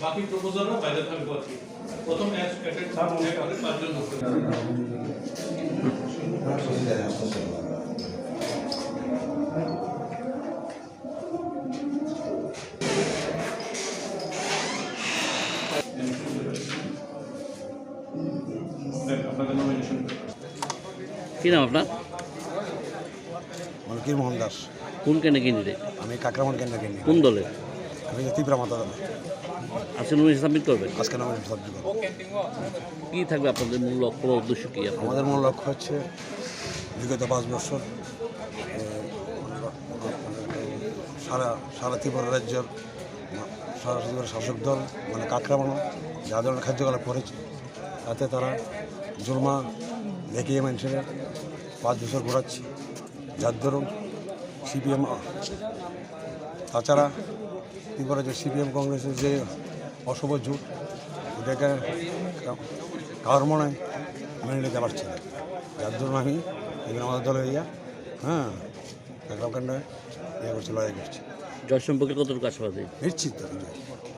বাকি প্রপোজালরা বাইরে থাকবে আর কি। প্রথম একবারে 5 জন ঢুকতে পারবে। আপনাদের নমিনেশন কি নাম আপনার? মনকির মোহন দাস। কোন ক্যান্ডিডেট? আমি কাকরামান কেন্দ্র কেন্দ্রিক। কোন দলের? আমি ত্রিপুরা মাতা দলে আজকে নমিনেশন সাবমিট করবেন? আজকে নমিনেশন সাবমিট করব। কি থাকবে আপনাদের মূল লক্ষ্য বা উদ্দেশ্য কি? আমাদের মূল লক্ষ্য হচ্ছে বিগত 5 বছর সারা ত্রিপুরা রাজ্যের সারা ত্রিপুরা শাসক দল মানে কাকরামানো যা ধরনের কার্যকলাপ করেছে তাতে তারা জুলমা দেখিয়ে মানুষের 5 বছর ঘোরাচ্ছে, যার দরুন সিপিএম তাছাড়া ত্রিপুরা যে সিপিএম কংগ্রেসের যে অশুভ জোট ওটাকে কারোর মনে মেনে নিতে পারছি না, যার ধরুন আমি এখানে আমাদের দলে কাকরাম কাণ্ডে ইয়ে করছি, লড়াই করছি। জয় সম্পর্কে কতটুকু আশাবাদী? নিশ্চিত